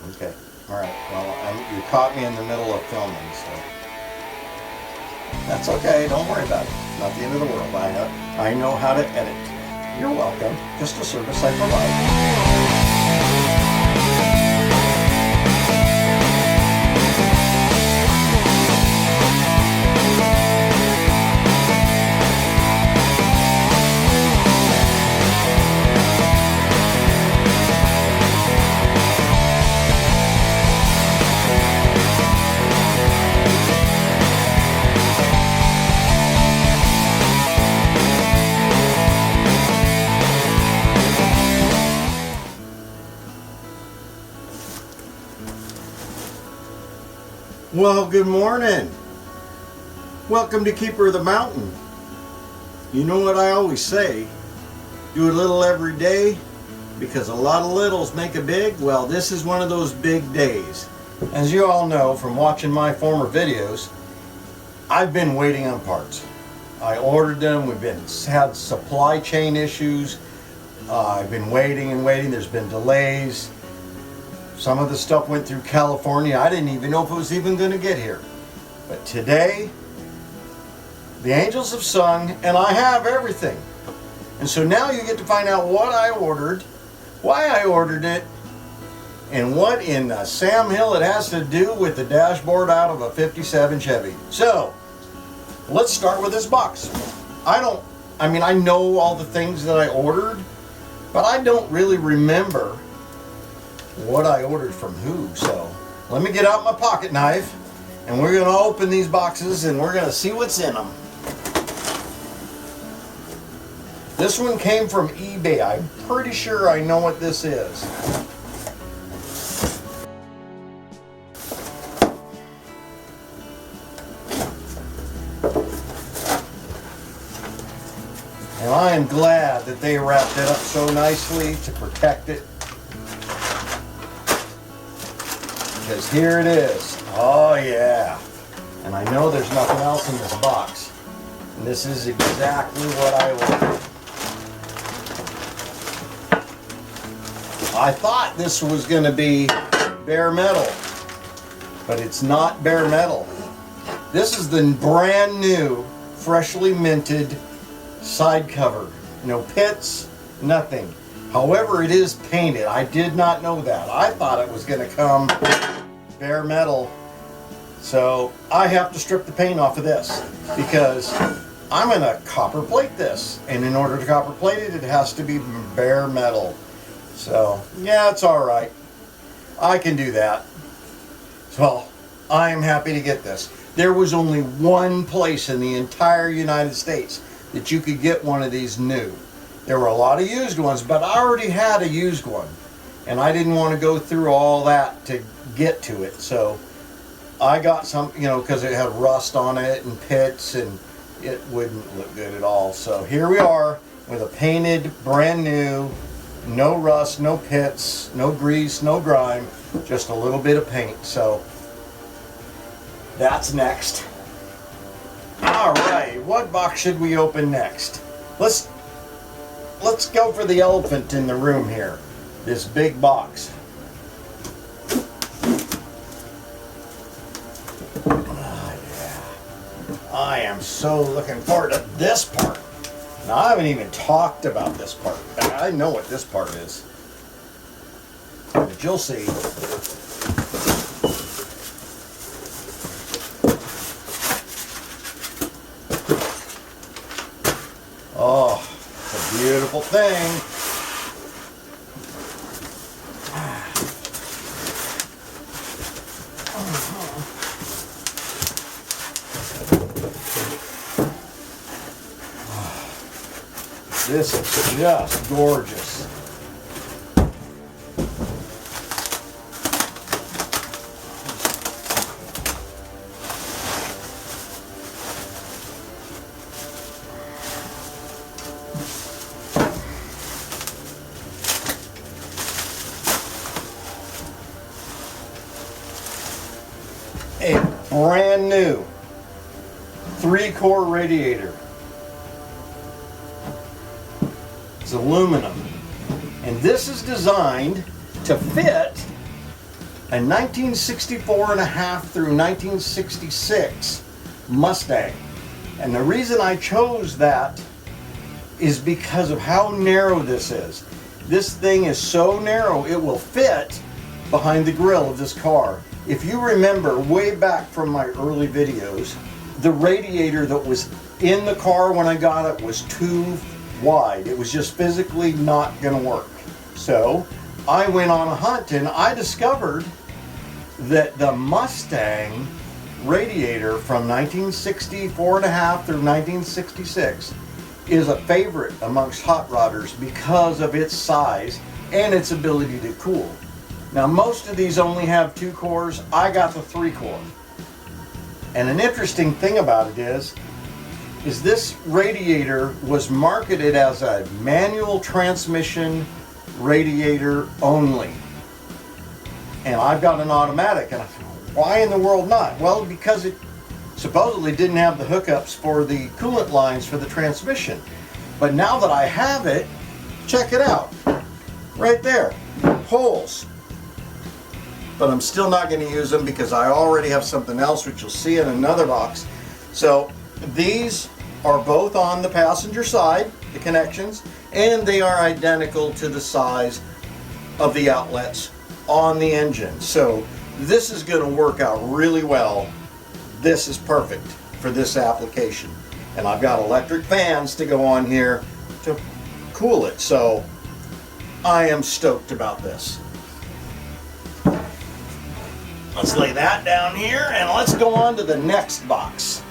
Okay. All right. Well, you caught me in the middle of filming, so that's okay. Don't worry about it. It's not the end of the world. I know how to edit. You're welcome. Just a service I provide. Well, good morning. Welcome to Keeper of the Mountain. You know what I always say, do a little every day because a lot of littles make a big. Well, this is one of those big days. As you all know from watching my former videos, I've been waiting on parts. I ordered them, had supply chain issues. I've been waiting and waiting, there's been delays. Some of the stuff went through California. I didn't even know if it was even going to get here. But today, the angels have sung and I have everything. And so now you get to find out what I ordered, why I ordered it, and what in Sam Hill it has to do with the dashboard out of a 57 Chevy. So, let's start with this box. I know all the things that I ordered, but I don't really remember what I ordered from who. So let me get out my pocket knife and we're going to open these boxes and we're going to see what's in them. This one came from eBay. I'm pretty sure I know what this is. And I am glad that they wrapped it up so nicely to protect it. Because here it is. Oh yeah. And I know there's nothing else in this box. And this is exactly what I ordered. I thought this was going to be bare metal, but it's not bare metal. This is the brand new, freshly minted side cover. No pits, nothing. However, it is painted. I did not know that. I thought it was going to come bare metal. So I have to strip the paint off of this because I'm going to copper plate this. And in order to copper plate it, it has to be bare metal. So yeah, it's all right. I can do that. So I am happy to get this. There was only one place in the entire United States that you could get one of these new. There were a lot of used ones, but I already had a used one. And I didn't want to go through all that to get to it. So I got some, because it had rust on it and pits and it wouldn't look good at all. So here we are with a painted, brand new, no rust, no pits, no grease, no grime, just a little bit of paint. So that's next. All right, what box should we open next? Let's go for the elephant in the room here. This big box. Oh, yeah. I am so looking forward to this part. Now, I haven't even talked about this part. I know what this part is. But you'll see. Oh, it's a beautiful thing. This is just gorgeous. A brand new 3-core radiator. It's aluminum, and this is designed to fit a 1964 and a half through 1966 Mustang. And the reason I chose that is because of how narrow this is. This thing is so narrow it will fit behind the grill of this car. If you remember way back from my early videos, the radiator that was in the car when I got it was too wide. It was just physically not going to work. So I went on a hunt and I discovered that the Mustang Radiator from 1964 and a half through 1966 is a favorite amongst hot rodders because of its size and its ability to cool. Now most of these only have 2 cores. I got the 3 core. And an interesting thing about it is this radiator was marketed as a manual transmission radiator only. And I've got an automatic, and I thought, why in the world not? Well, because it supposedly didn't have the hookups for the coolant lines for the transmission. But now that I have it, check it out. Right there, holes. But I'm still not going to use them because I already have something else, which you'll see in another box. So these are both on the passenger side, the connections, and they are identical to the size of the outlets on the engine. So this is going to work out really well. This is perfect for this application. And I've got electric fans to go on here to cool it. So I am stoked about this. Let's lay that down here and let's go on to the next box.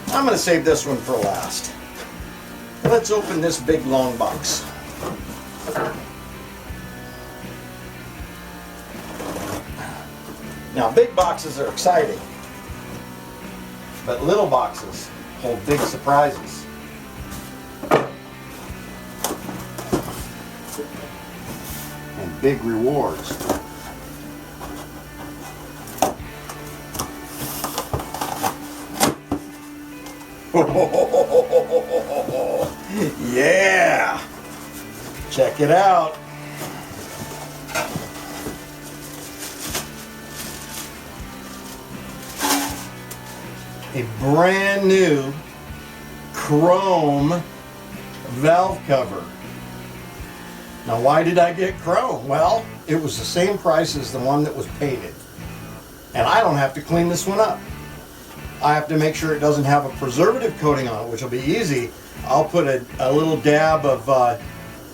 I'm going to save this one for last. Let's open this big long box. Now big boxes are exciting, but little boxes hold big surprises. And big rewards. Yeah! Check it out. A brand new chrome valve cover. Now why did I get chrome? Well, it was the same price as the one that was painted. And I don't have to clean this one up. I have to make sure it doesn't have a preservative coating on it, which will be easy. I'll put a little dab of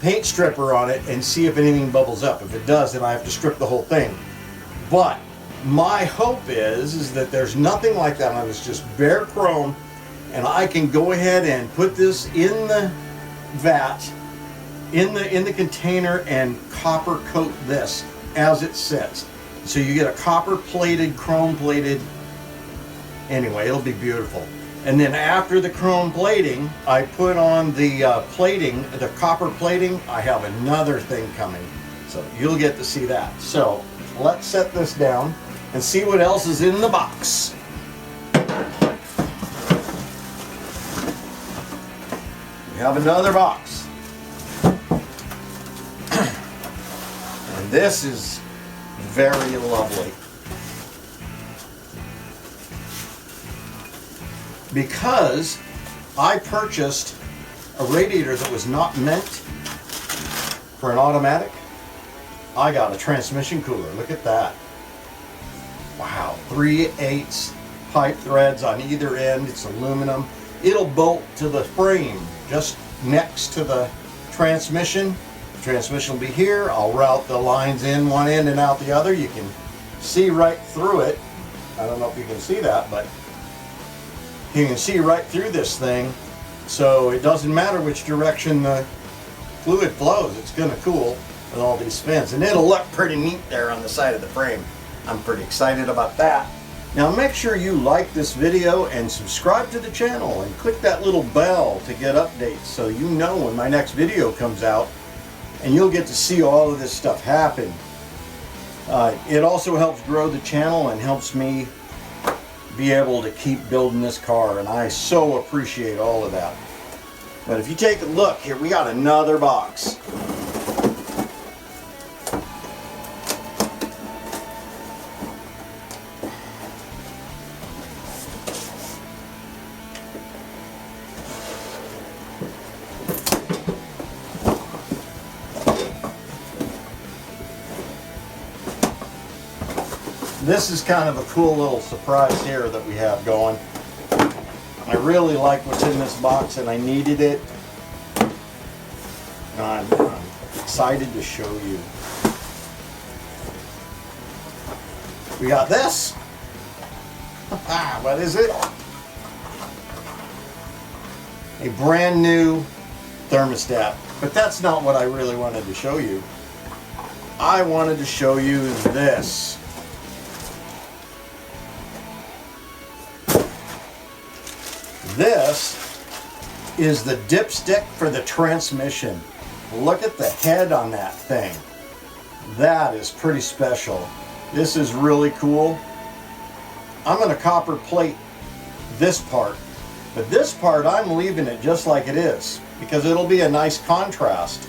paint stripper on it and see if anything bubbles up. If it does, then I have to strip the whole thing. But my hope is that there's nothing like that on it. It's just bare chrome, and I can go ahead and put this in the vat, in the container, and copper coat this as it sits. So you get a copper plated, chrome plated. Anyway, it'll be beautiful. And then after the chrome plating, I put on the plating, the copper plating. I have another thing coming, so you'll get to see that. So let's set this down and see what else is in the box. We have another box. And this is very lovely. Because I purchased a radiator that was not meant for an automatic, I got a transmission cooler. Look at that. Wow, 3/8 pipe threads on either end. It's aluminum. It'll bolt to the frame just next to the transmission. The transmission will be here. I'll route the lines in one end and out the other. You can see right through it. I don't know if you can see that, but you can see right through this thing. So it doesn't matter which direction the fluid flows. It's going to cool with all these fins. And it'll look pretty neat there on the side of the frame. I'm pretty excited about that. Now make sure you like this video and subscribe to the channel and click that little bell to get updates so you know when my next video comes out, and you'll get to see all of this stuff happen. It also helps grow the channel and helps me be able to keep building this car, and I so appreciate all of that. But if you take a look here, we got another box. This is kind of a cool little surprise here that we have going. I really like what's in this box and I needed it. And I'm excited to show you. We got this. What is it? A brand new thermostat. But that's not what I really wanted to show you. I wanted to show you this. This is the dipstick for the transmission. Look at the head on that thing. That is pretty special. This is really cool. I'm going to copper plate this part, but this part I'm leaving it just like it is because it'll be a nice contrast.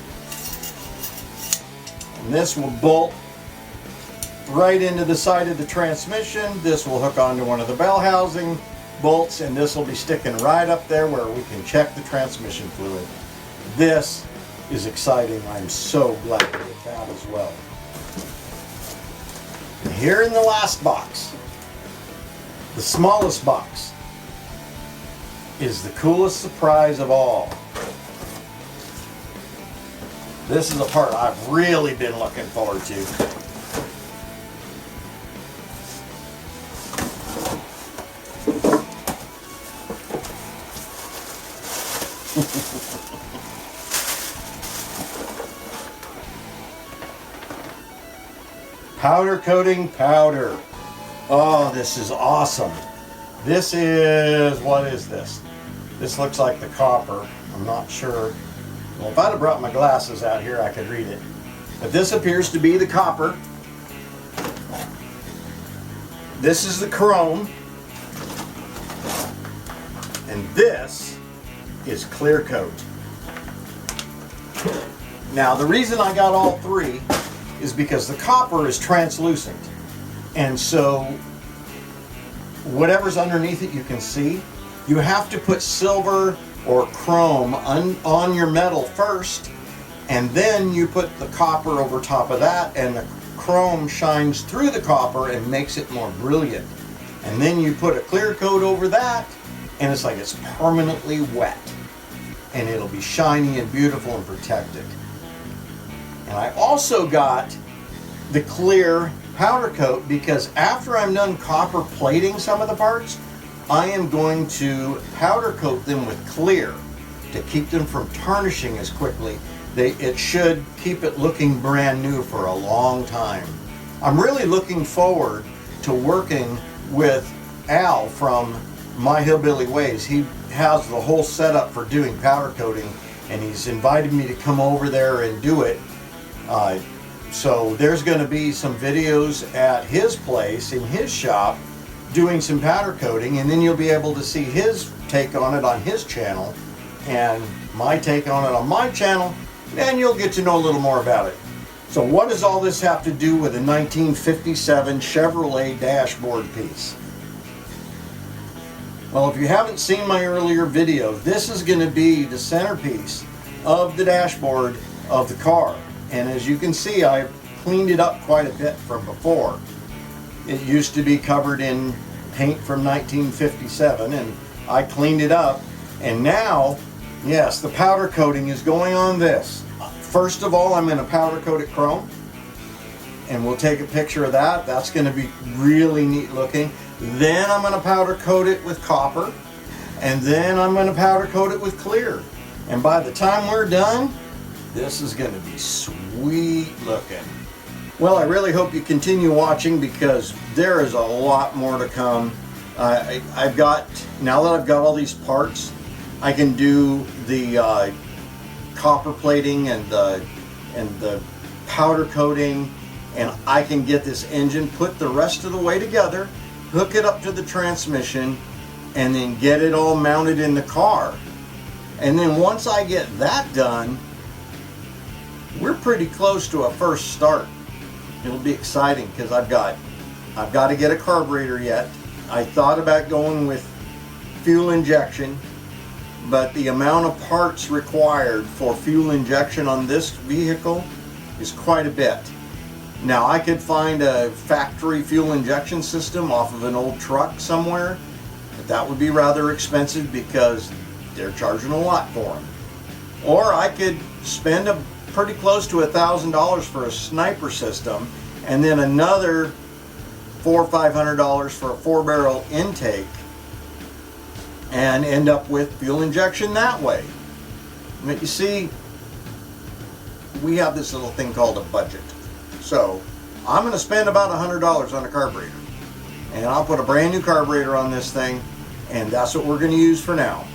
And this will bolt right into the side of the transmission. This will hook onto one of the bell housing bolts, and this will be sticking right up there where we can check the transmission fluid. This is exciting. I'm so glad to get that as well. And here in the last box, the smallest box, is the coolest surprise of all. This is a part I've really been looking forward to. Powder coating powder. Oh, this is awesome. This is, what is this? This looks like the copper. I'm not sure. Well, if I'd have brought my glasses out here, I could read it. But this appears to be the copper. This is the chrome. And this is clear coat. Now, the reason I got all three is because the copper is translucent. And so whatever's underneath it you can see. You have to put silver or chrome on your metal first, and then you put the copper over top of that, and the chrome shines through the copper and makes it more brilliant. And then you put a clear coat over that, and it's like it's permanently wet. And it'll be shiny and beautiful and protected. And I also got the clear powder coat because after I'm done copper plating some of the parts, I am going to powder coat them with clear to keep them from tarnishing as quickly. It should keep it looking brand new for a long time. I'm really looking forward to working with Al from My Hillbilly Ways. He has the whole setup for doing powder coating, and he's invited me to come over there and do it. So there's going to be some videos at his place, in his shop, doing some powder coating, and then you'll be able to see his take on it on his channel, and my take on it on my channel, and you'll get to know a little more about it. So what does all this have to do with a 1957 Chevrolet dashboard piece? Well, if you haven't seen my earlier video, this is going to be the centerpiece of the dashboard of the car. And as you can see, I've cleaned it up quite a bit from before. It used to be covered in paint from 1957, and I cleaned it up. And now, yes, the powder coating is going on this. First of all, I'm going to powder coat it chrome, and we'll take a picture of that. That's going to be really neat looking. Then I'm going to powder coat it with copper, and then I'm going to powder coat it with clear. And by the time we're done, this is going to be sweet looking. Well, I really hope you continue watching because there is a lot more to come. I've got, now that I've got all these parts, I can do the copper plating and the powder coating, and I can get this engine put the rest of the way together, hook it up to the transmission, and then get it all mounted in the car. And then once I get that done, we're pretty close to a first start. It'll be exciting because I've got to get a carburetor yet. I thought about going with fuel injection, but the amount of parts required for fuel injection on this vehicle is quite a bit. Now I could find a factory fuel injection system off of an old truck somewhere, but that would be rather expensive because they're charging a lot for them. Or I could spend pretty close to $1,000 for a sniper system, and then another $400 or $500 for a 4-barrel intake, and end up with fuel injection that way. But you see, we have this little thing called a budget. So I'm going to spend about $100 on a carburetor, and I'll put a brand new carburetor on this thing, and that's what we're going to use for now.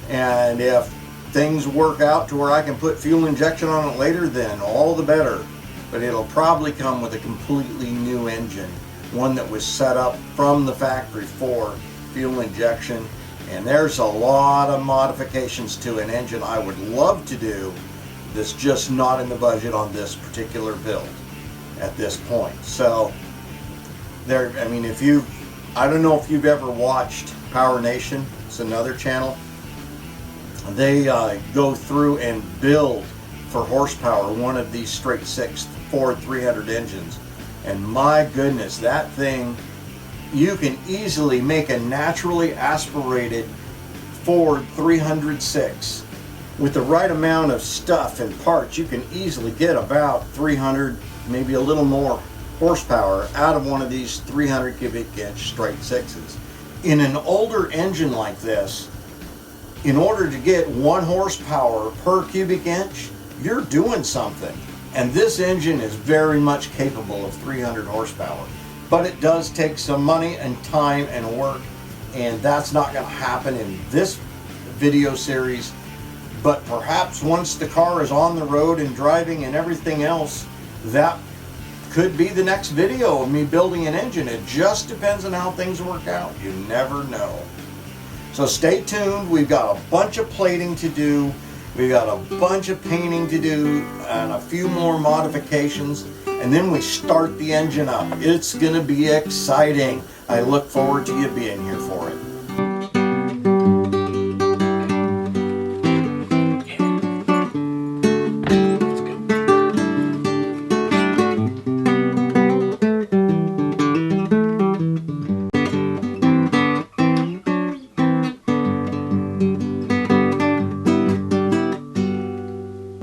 And if things work out to where I can put fuel injection on it later, then all the better. But it'll probably come with a completely new engine, one that was set up from the factory for fuel injection. And there's a lot of modifications to an engine I would love to do that's just not in the budget on this particular build at this point. So there, I mean, I don't know if you've ever watched Power Nation. It's another channel. They go through and build for horsepower one of these straight six Ford 300 engines, and my goodness, that thing, you can easily make a naturally aspirated Ford 306 with the right amount of stuff and parts. You can easily get about 300, maybe a little more horsepower out of one of these 300 cubic inch straight sixes. In an older engine like this, in order to get 1 horsepower per cubic inch, you're doing something. And this engine is very much capable of 300 horsepower. But it does take some money and time and work, and that's not going to happen in this video series. But perhaps once the car is on the road and driving and everything else, that could be the next video of me building an engine. It just depends on how things work out. You never know. So stay tuned. We've got a bunch of plating to do. We've got a bunch of painting to do and a few more modifications. And then we start the engine up. It's going to be exciting. I look forward to you being here for it.